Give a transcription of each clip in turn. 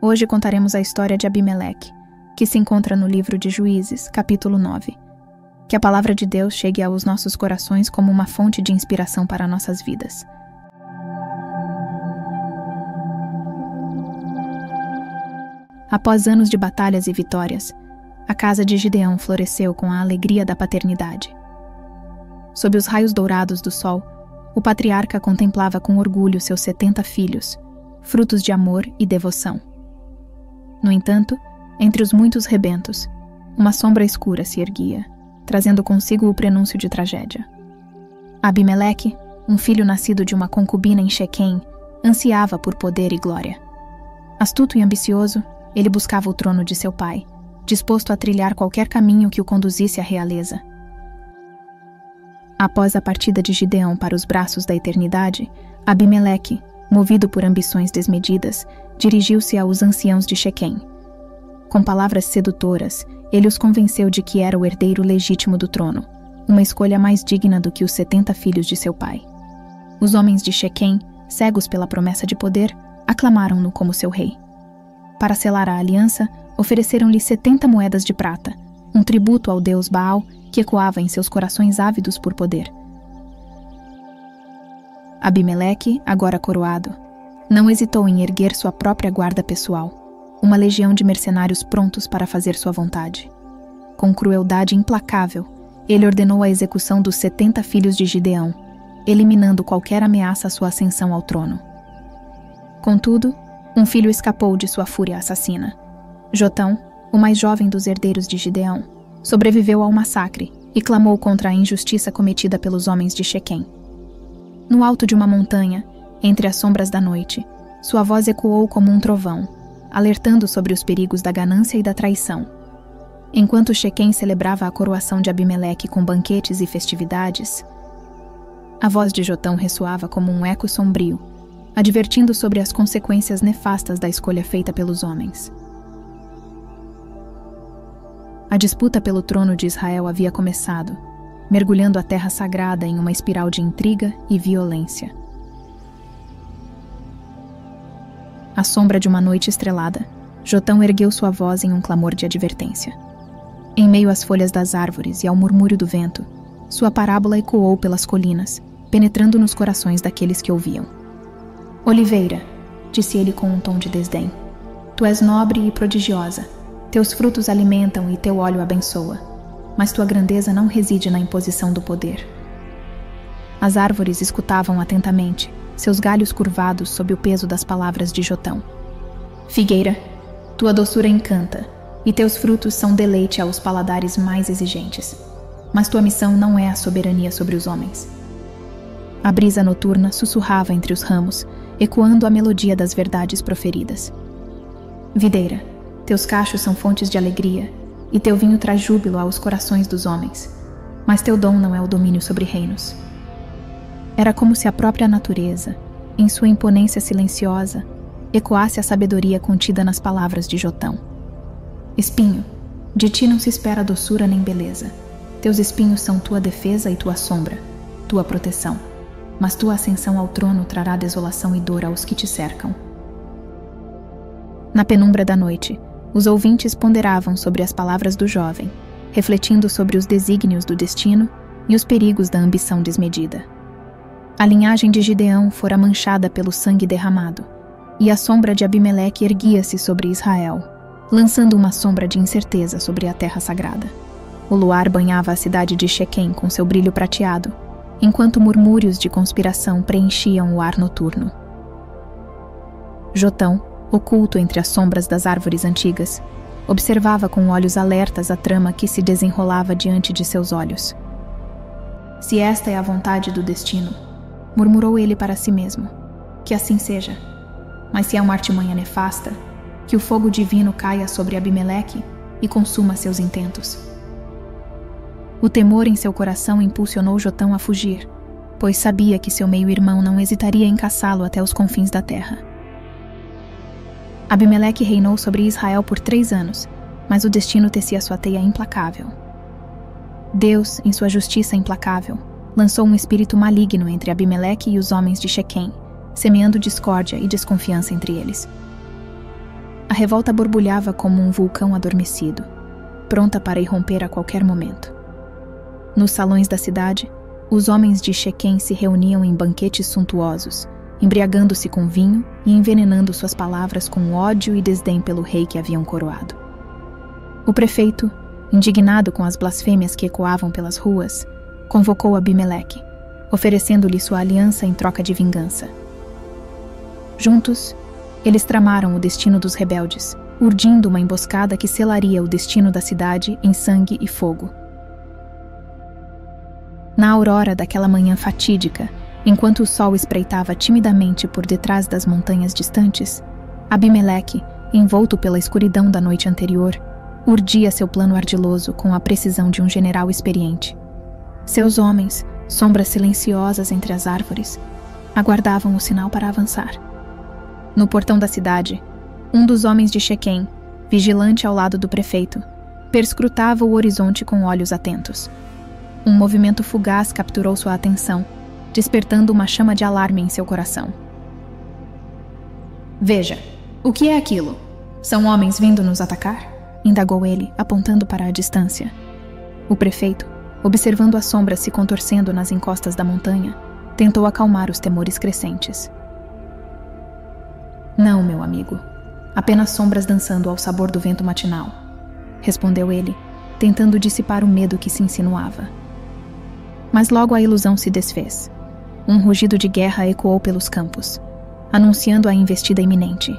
Hoje contaremos a história de Abimeleque, que se encontra no livro de Juízes, capítulo 9. Que a palavra de Deus chegue aos nossos corações como uma fonte de inspiração para nossas vidas. Após anos de batalhas e vitórias, a casa de Gideão floresceu com a alegria da paternidade. Sob os raios dourados do sol, o patriarca contemplava com orgulho seus 70 filhos, frutos de amor e devoção. No entanto, entre os muitos rebentos, uma sombra escura se erguia, trazendo consigo o prenúncio de tragédia. Abimeleque, um filho nascido de uma concubina em Shequém, ansiava por poder e glória. Astuto e ambicioso, ele buscava o trono de seu pai, disposto a trilhar qualquer caminho que o conduzisse à realeza. Após a partida de Gideão para os braços da eternidade, Abimeleque, movido por ambições desmedidas, dirigiu-se aos anciãos de Shequém. Com palavras sedutoras, ele os convenceu de que era o herdeiro legítimo do trono, uma escolha mais digna do que os 70 filhos de seu pai. Os homens de Shequém, cegos pela promessa de poder, aclamaram-no como seu rei. Para selar a aliança, ofereceram-lhe 70 moedas de prata, um tributo ao deus Baal que ecoava em seus corações ávidos por poder. Abimeleque, agora coroado, não hesitou em erguer sua própria guarda pessoal, uma legião de mercenários prontos para fazer sua vontade. Com crueldade implacável, ele ordenou a execução dos 70 filhos de Gideão, eliminando qualquer ameaça à sua ascensão ao trono. Contudo, um filho escapou de sua fúria assassina. Jotão, o mais jovem dos herdeiros de Gideão, sobreviveu ao massacre e clamou contra a injustiça cometida pelos homens de Shequém. No alto de uma montanha, entre as sombras da noite, sua voz ecoou como um trovão, alertando sobre os perigos da ganância e da traição. Enquanto Shequém celebrava a coroação de Abimeleque com banquetes e festividades, a voz de Jotão ressoava como um eco sombrio, advertindo sobre as consequências nefastas da escolha feita pelos homens. A disputa pelo trono de Israel havia começado, mergulhando a terra sagrada em uma espiral de intriga e violência. À sombra de uma noite estrelada, Jotão ergueu sua voz em um clamor de advertência. Em meio às folhas das árvores e ao murmúrio do vento, sua parábola ecoou pelas colinas, penetrando nos corações daqueles que ouviam. Oliveira, disse ele com um tom de desdém, tu és nobre e prodigiosa, teus frutos alimentam e teu óleo abençoa, mas tua grandeza não reside na imposição do poder. As árvores escutavam atentamente, seus galhos curvados sob o peso das palavras de Jotão. Figueira, tua doçura encanta, e teus frutos são deleite aos paladares mais exigentes, mas tua missão não é a soberania sobre os homens. A brisa noturna sussurrava entre os ramos, ecoando a melodia das verdades proferidas. Videira, teus cachos são fontes de alegria, e teu vinho traz júbilo aos corações dos homens, mas teu dom não é o domínio sobre reinos. Era como se a própria natureza, em sua imponência silenciosa, ecoasse a sabedoria contida nas palavras de Jotão. Espinho, de ti não se espera doçura nem beleza. Teus espinhos são tua defesa e tua sombra, tua proteção, mas tua ascensão ao trono trará desolação e dor aos que te cercam. Na penumbra da noite, os ouvintes ponderavam sobre as palavras do jovem, refletindo sobre os desígnios do destino e os perigos da ambição desmedida. A linhagem de Gideão fora manchada pelo sangue derramado, e a sombra de Abimeleque erguia-se sobre Israel, lançando uma sombra de incerteza sobre a terra sagrada. O luar banhava a cidade de Shequém com seu brilho prateado, enquanto murmúrios de conspiração preenchiam o ar noturno. Jotão, oculto entre as sombras das árvores antigas, observava com olhos alertas a trama que se desenrolava diante de seus olhos. Se esta é a vontade do destino, murmurou ele para si mesmo, que assim seja. Mas se é uma artimanha nefasta, que o fogo divino caia sobre Abimeleque e consuma seus intentos. O temor em seu coração impulsionou Jotão a fugir, pois sabia que seu meio-irmão não hesitaria em caçá-lo até os confins da terra. Abimeleque reinou sobre Israel por 3 anos, mas o destino tecia sua teia implacável. Deus, em sua justiça implacável, lançou um espírito maligno entre Abimeleque e os homens de Shequém, semeando discórdia e desconfiança entre eles. A revolta borbulhava como um vulcão adormecido, pronta para irromper a qualquer momento. Nos salões da cidade, os homens de Shequem se reuniam em banquetes suntuosos, embriagando-se com vinho e envenenando suas palavras com ódio e desdém pelo rei que haviam coroado. O prefeito, indignado com as blasfêmias que ecoavam pelas ruas, convocou Abimeleque, oferecendo-lhe sua aliança em troca de vingança. Juntos, eles tramaram o destino dos rebeldes, urdindo uma emboscada que selaria o destino da cidade em sangue e fogo. Na aurora daquela manhã fatídica, enquanto o sol espreitava timidamente por detrás das montanhas distantes, Abimeleque, envolto pela escuridão da noite anterior, urdia seu plano ardiloso com a precisão de um general experiente. Seus homens, sombras silenciosas entre as árvores, aguardavam o sinal para avançar. No portão da cidade, um dos homens de Shequem, vigilante ao lado do prefeito, perscrutava o horizonte com olhos atentos. Um movimento fugaz capturou sua atenção, despertando uma chama de alarme em seu coração. Veja, o que é aquilo? São homens vindo nos atacar? Indagou ele, apontando para a distância. O prefeito, observando as sombras se contorcendo nas encostas da montanha, tentou acalmar os temores crescentes. Não, meu amigo. Apenas sombras dançando ao sabor do vento matinal, respondeu ele, tentando dissipar o medo que se insinuava. Mas logo a ilusão se desfez. Um rugido de guerra ecoou pelos campos, anunciando a investida iminente.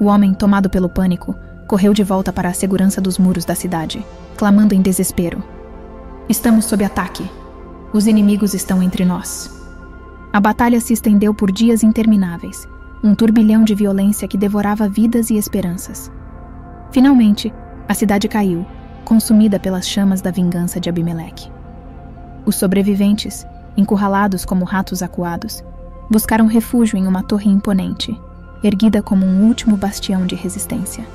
O homem, tomado pelo pânico, correu de volta para a segurança dos muros da cidade, clamando em desespero. Estamos sob ataque. Os inimigos estão entre nós. A batalha se estendeu por dias intermináveis, um turbilhão de violência que devorava vidas e esperanças. Finalmente, a cidade caiu, consumida pelas chamas da vingança de Abimeleque. Os sobreviventes, encurralados como ratos acuados, buscaram refúgio em uma torre imponente, erguida como um último bastião de resistência.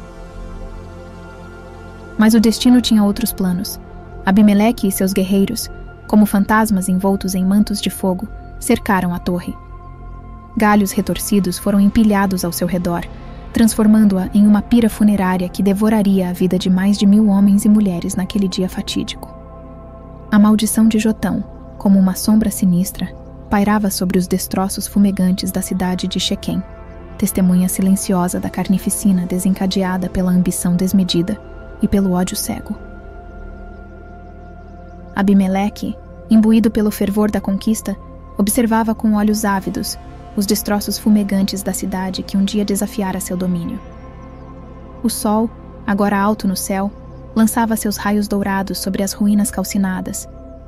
Mas o destino tinha outros planos. Abimeleque e seus guerreiros, como fantasmas envoltos em mantos de fogo, cercaram a torre. Galhos retorcidos foram empilhados ao seu redor, transformando-a em uma pira funerária que devoraria a vida de mais de 1000 homens e mulheres naquele dia fatídico. A maldição de Jotão, como uma sombra sinistra, pairava sobre os destroços fumegantes da cidade de Shequem, testemunha silenciosa da carnificina desencadeada pela ambição desmedida e pelo ódio cego. Abimeleque, imbuído pelo fervor da conquista, observava com olhos ávidos os destroços fumegantes da cidade que um dia desafiara seu domínio. O sol, agora alto no céu, lançava seus raios dourados sobre as ruínas calcinadas,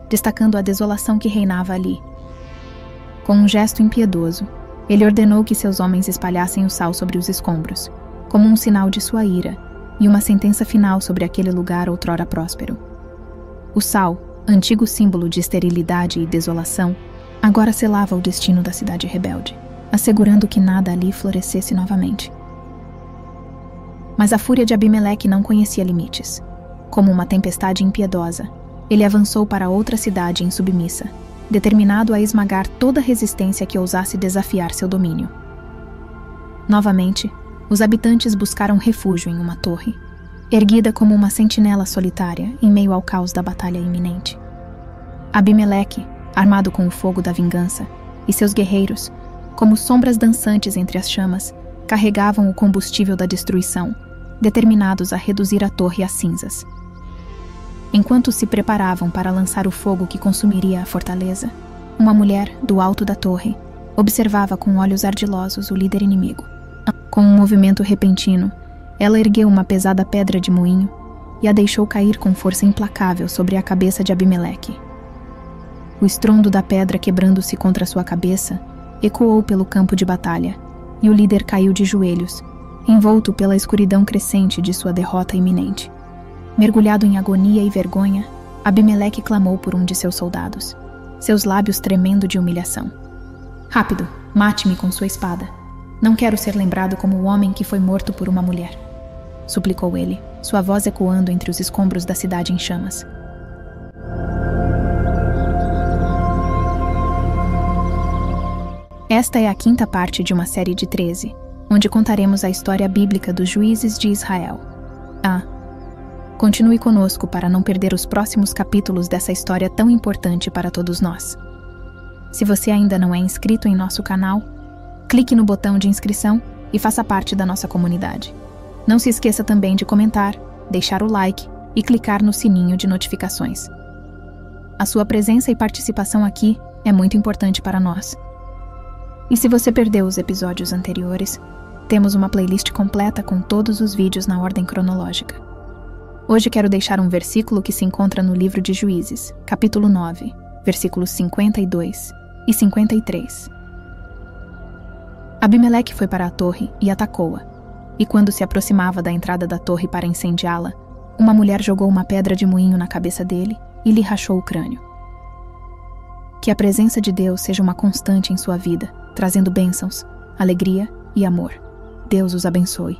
destacando a desolação que reinava ali. Com um gesto impiedoso, ele ordenou que seus homens espalhassem o sal sobre os escombros, como um sinal de sua ira e uma sentença final sobre aquele lugar outrora próspero. O sal, antigo símbolo de esterilidade e desolação, agora selava o destino da cidade rebelde, assegurando que nada ali florescesse novamente. Mas a fúria de Abimeleque não conhecia limites. Como uma tempestade impiedosa, ele avançou para outra cidade insubmissa, determinado a esmagar toda resistência que ousasse desafiar seu domínio. Novamente, os habitantes buscaram refúgio em uma torre, erguida como uma sentinela solitária em meio ao caos da batalha iminente. Abimeleque, armado com o fogo da vingança, e seus guerreiros, como sombras dançantes entre as chamas, carregavam o combustível da destruição, determinados a reduzir a torre a cinzas. Enquanto se preparavam para lançar o fogo que consumiria a fortaleza, uma mulher, do alto da torre, observava com olhos ardilosos o líder inimigo. Com um movimento repentino, ela ergueu uma pesada pedra de moinho e a deixou cair com força implacável sobre a cabeça de Abimeleque. O estrondo da pedra quebrando-se contra sua cabeça ecoou pelo campo de batalha, e o líder caiu de joelhos, envolto pela escuridão crescente de sua derrota iminente. Mergulhado em agonia e vergonha, Abimeleque clamou por um de seus soldados, seus lábios tremendo de humilhação. Rápido, mate-me com sua espada. Não quero ser lembrado como o homem que foi morto por uma mulher, suplicou ele, sua voz ecoando entre os escombros da cidade em chamas. Esta é a quinta parte de uma série de 13, onde contaremos a história bíblica dos juízes de Israel. Continue conosco para não perder os próximos capítulos dessa história tão importante para todos nós. Se você ainda não é inscrito em nosso canal, clique no botão de inscrição e faça parte da nossa comunidade. Não se esqueça também de comentar, deixar o like e clicar no sininho de notificações. A sua presença e participação aqui é muito importante para nós. E se você perdeu os episódios anteriores, temos uma playlist completa com todos os vídeos na ordem cronológica. Hoje quero deixar um versículo que se encontra no livro de Juízes, capítulo 9, versículos 52 e 53. Abimeleque foi para a torre e atacou-a, e quando se aproximava da entrada da torre para incendiá-la, uma mulher jogou uma pedra de moinho na cabeça dele e lhe rachou o crânio. Que a presença de Deus seja uma constante em sua vida, trazendo bênçãos, alegria e amor. Deus os abençoe.